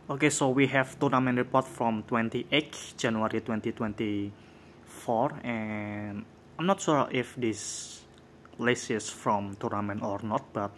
Okay, so we have tournament report from 28th January 2024, and I'm not sure if this list is from tournament or not, but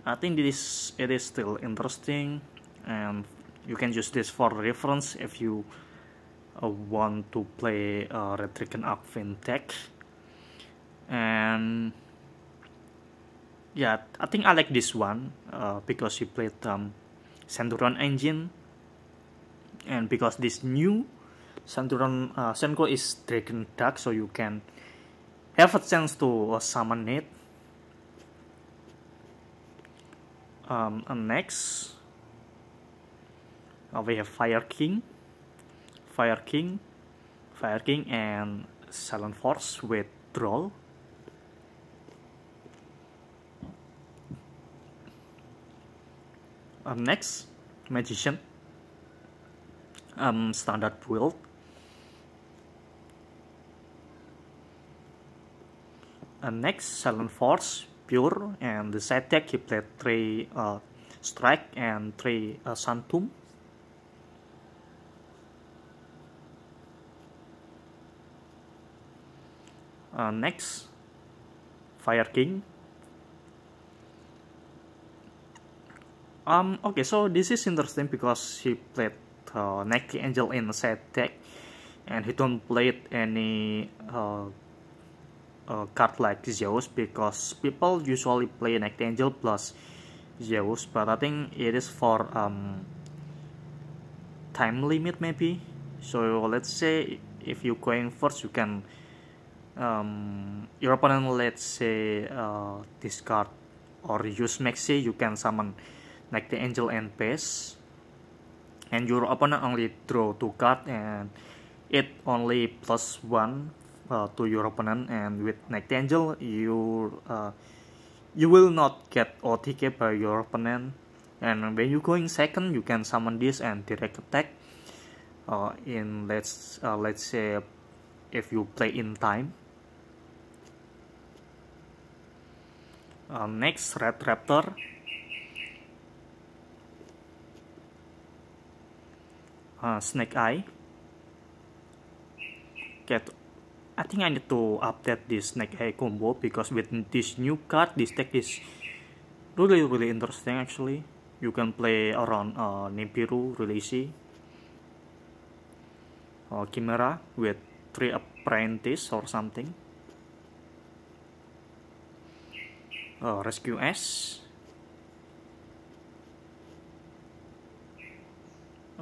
I think it is still interesting, and you can use this for reference if you want to play Red Dragon Arc Fintech. And yeah, I think I like this one because you played Centurion engine, and because this new Centurion Senko is Dragon Dark, so you can have a chance to summon it. And next we have Fire King, and Silent Force with Droll. Next, Magician, standard build. Next, Silent Force, pure, and the side deck he played 3 Strike and 3 Sun Tomb. Next, Fire King. Okay, so this is interesting because he played Nike Angel in the side deck, and he don't play any card like Zeus, because people usually play Nike Angel plus Zeus, but I think it is for time limit maybe. So let's say if you going first, you can your opponent, let's say discard or use Maxi, you can summon like the Angel and Pace, and your opponent only draw 2 cards and it only +1 to your opponent, and with Night Angel you will not get OTK by your opponent, and when you going second you can summon this and direct attack in let's say if you play in time. Next, Red Raptor. Snake Eye. Okay, I think I need to update this Snake Eye combo, because with this new card, this deck is really interesting actually. You can play around Nibiru, really easy. Chimera with 3 Apprentice or something. Rescue S.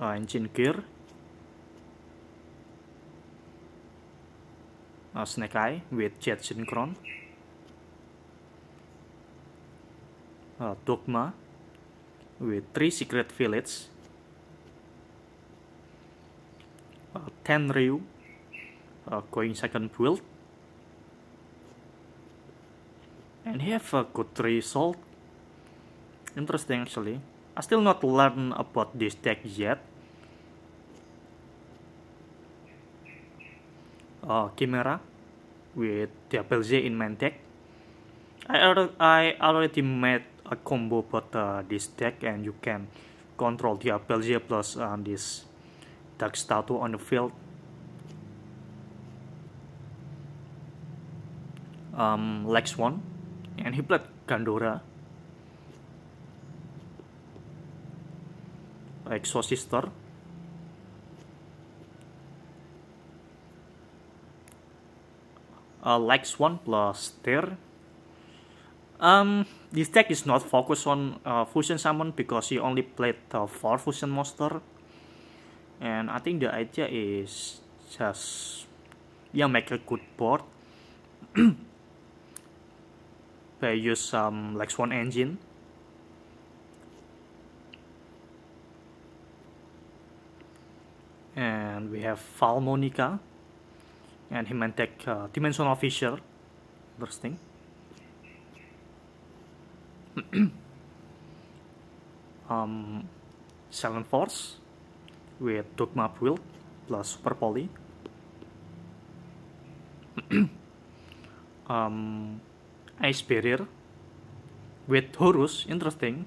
Engine Gear. Snake Eye with Jet Synchron. Dogma with 3 Secret Village. Tenryu going second build, and he have a good result. Interesting actually. I still not learn about this deck yet. Chimera with Diabelze in main deck. I already made a combo about this deck, and you can control Diabelze plus this Dark Statue on the field. Lex 1, and he played Gandora. Exorcister. Lex 1 plus Tear. This deck is not focused on fusion summon, because he only played 4 fusion monster, and I think the idea is just make a good board. They use Lex 1 engine. And we have Val Monica, and he might take Dimensional Fissure. Interesting. Silent Force with Dogma build plus Super Poly. Ice Barrier with Horus. Interesting.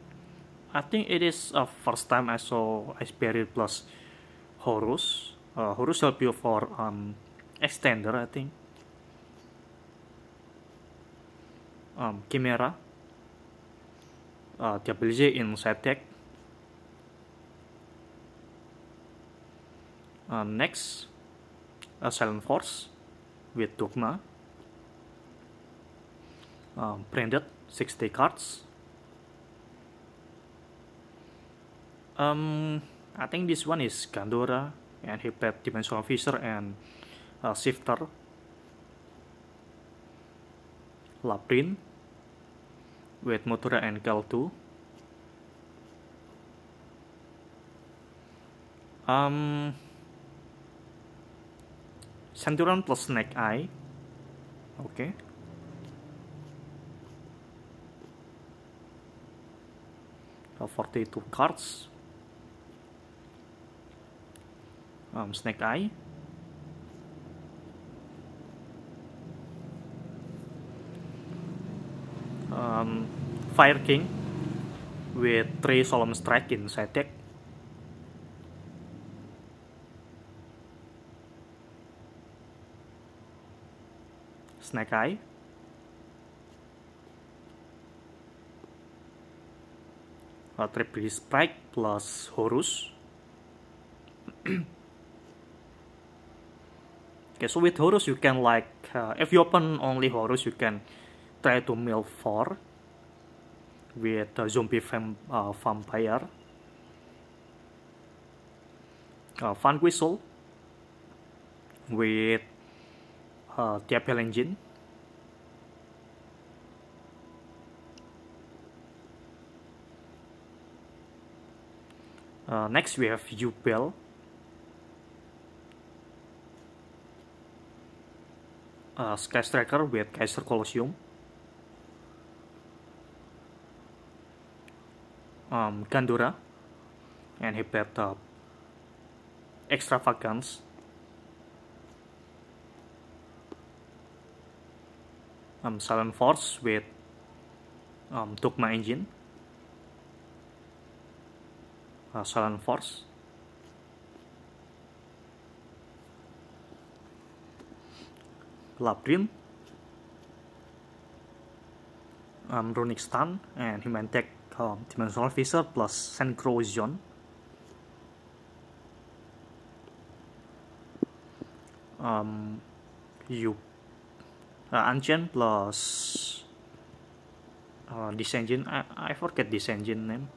I think it is first time I saw Ice Barrier plus Horus. Horus help you for extender, I think. Chimera. Diabolize in side deck. Next, Silent Force with Dogma. Branded 60 cards. I think this one is Gandora, and he played Dimensional Fissure and Shifter. Labyrinth with Mothra and Kel2. Centurion plus Snake Eye. Okay. 42 cards. Snake Eye. Fire King with 3 Solemn Strike in side deck. Snake Eye. Triple Strike plus Horus. Okay, so with Horus you can like, if you open only Horus, you can try to mill 4 with Zombie Vampire. Fun Whistle with Diabel Engine. Next we have Yubel. Sky Striker with Kaiser Colosseum. Gandora, and he played Extravagance. Silent Force with Dogma Engine. Silent Force. Labyrinth. Runic Stun, and he might take Dimensional Fissure plus Synchrosion. Ancient plus this engine. I forget this engine name.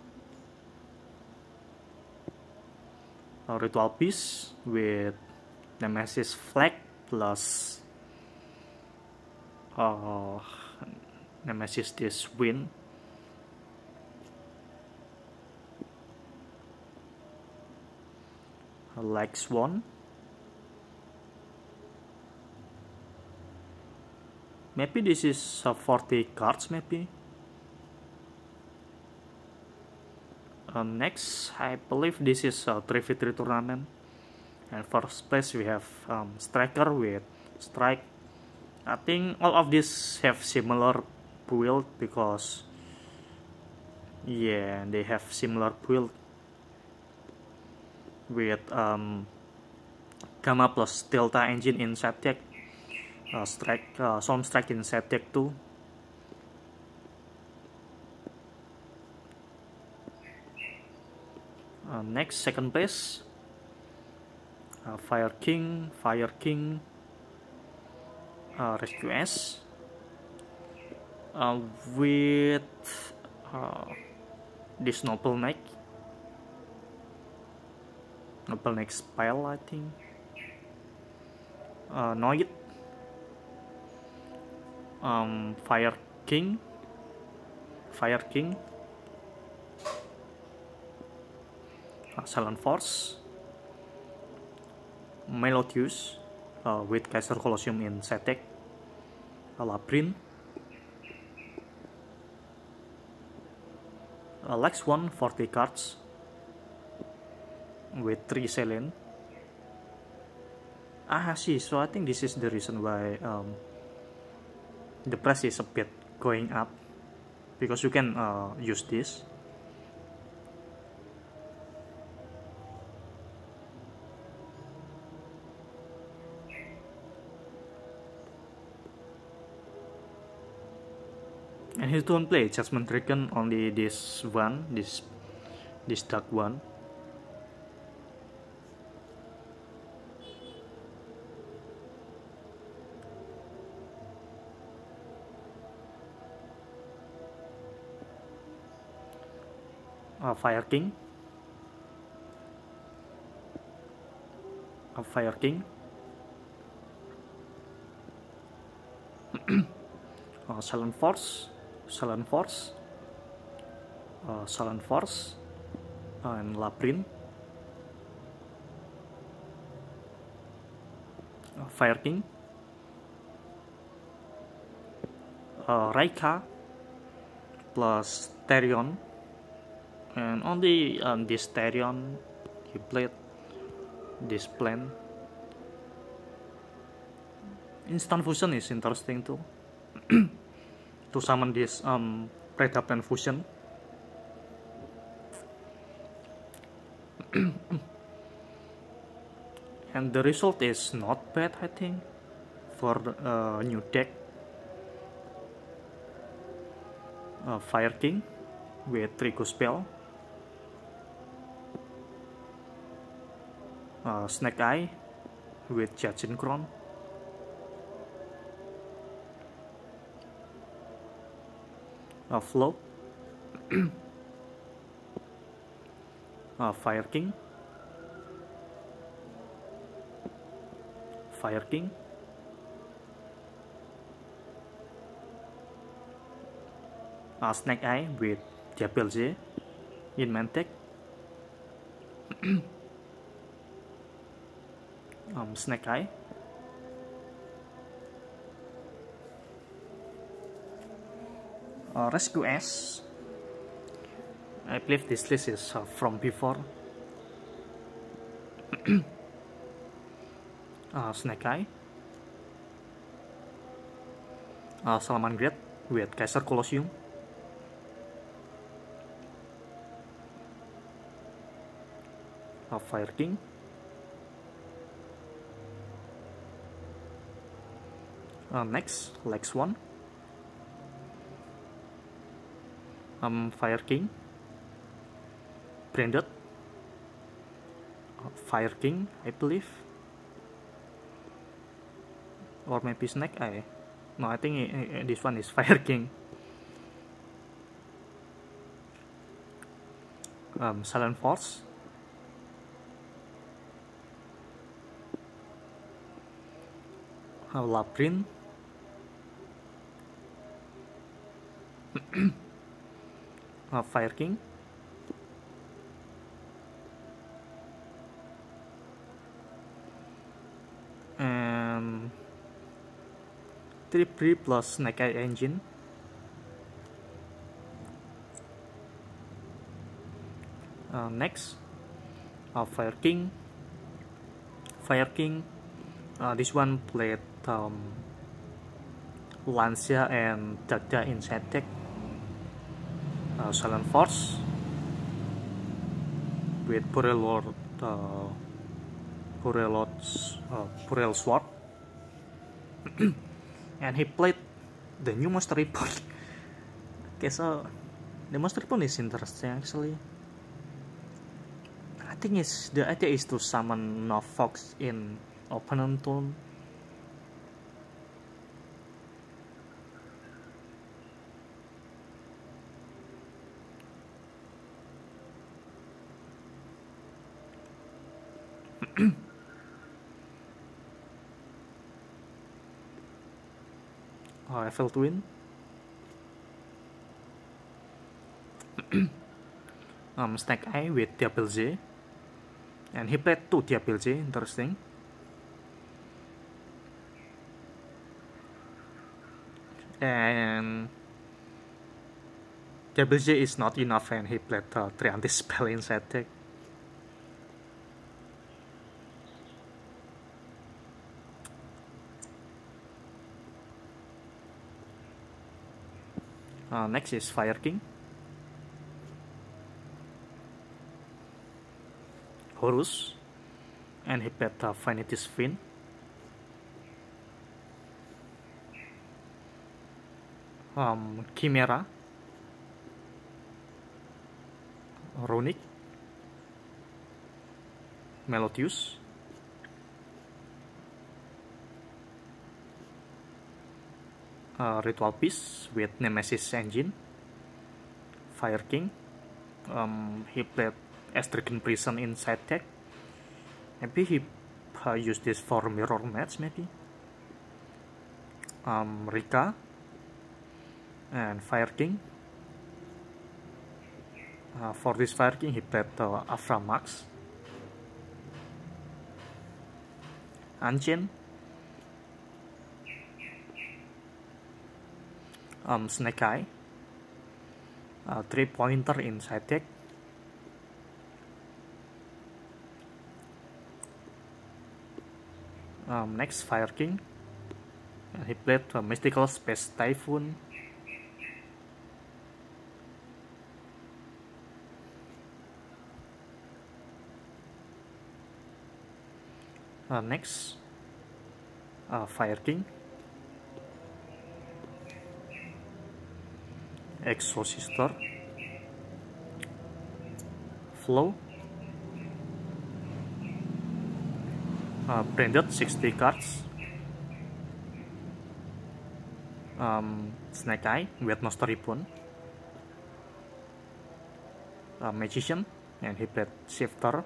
Ritual Piece with Nemesis Flag plus Nemesis this Wind. Lex 1. Maybe this is 40 cards, maybe. Next, I believe this is a 3v3 tournament. And first place we have Striker with Strike. I think all of these have similar build because, yeah, they have similar build with Gamma plus Delta Engine in side deck. Solemn Strike in side deck too. Next, second place, Fire King, Rescue S, with this Noble Knight Spell, I think. Noid, Fire King, Silent Force, Melodius with Kaiser Colosseum in side deck. Labyrinth, Lex 1 40 cards with 3 Selene. I see, so I think this is the reason why the price is a bit going up, because you can use this. And he don't play Judgment Dragon, only this one, this dark one. Fire King. Fire King. Silent Force, and Labyrinth. Fire King. Raika plus Therion, and only this Therion he played this plan. Instant Fusion is interesting too. To summon this Predaplan Fusion. And the result is not bad, I think, for the new deck. Fire King with Trico Spell. Snake Eye with Judging Crown. Flow. Fire King. Snake Eye with Diabel J in Mantech. Snake Eye. Rescue S. I believe this list is from before. Snake Eye. Salamangreat with Kaiser Colosseum. Fire King. Next, Lex 1. Fire King. Branded. Fire King, I believe. Or maybe Snake Eye. No, I think this one is Fire King. Silent Force. Labyrinth. Fire King. And 3 plus Snake Eye Engine. Next, Fire King. This one played Lancia and Dagda inside deck. Silent Force with Purell Sword. And he played the new Monster Reborn. Okay, so the Monster Reborn is interesting actually. I think the idea is to summon Fox in opponent turn. Eiffel Twin. Snake Eye with Diabel J. And he played 2 Diabel J, interesting. And Diabel J is not enough and he played 3 anti-spell inside deck. Next is Fire King. Horus. And he played Vanity's Fiend. Chimera, Runic, Melodius, Ritual Beast with Nemesis Engine, Fire King. He played as Dragon Prison in side deck. Maybe he used this for mirror match, maybe. Rika and Fire King. For this Fire King, he played Afra Max, Anchen, Snake Eye, 3-pointer inside deck. Next, Fire King. He played Mystical Space Typhoon. Next, Fire King, Exorcister, Flow, branded 60 cards, Snake Eye with Master Ribbon, Magician, and he played Shifter.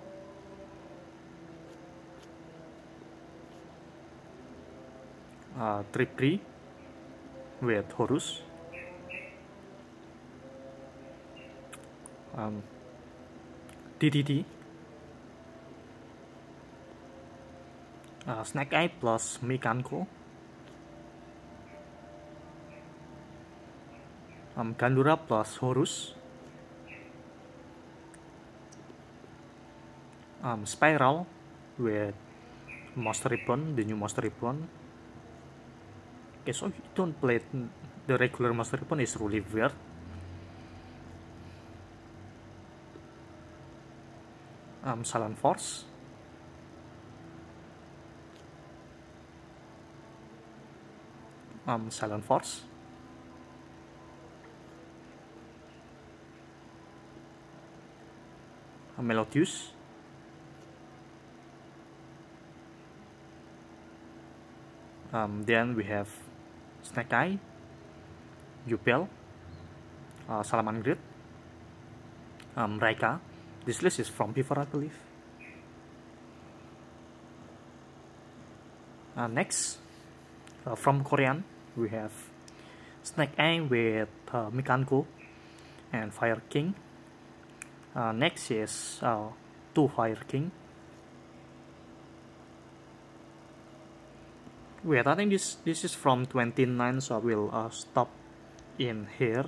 Tripri with Horus, DDD, Snake Eye plus Mikanko, Gandura plus Horus, Spiral with Master Ribbon, the new Master Ribbon. Okay, so you don't play the regular Master Ribbon, is really weird. Silent Force, Silent Force, Melodius, then we have Snake Eye, Yubel, Salamangreat, Raika. This list is from before, I believe. Next, from Korean, we have Snake Eye with Mikanko and Fire King. Next is 2 Fire King. Wait, I think this is from 29, so I will stop in here.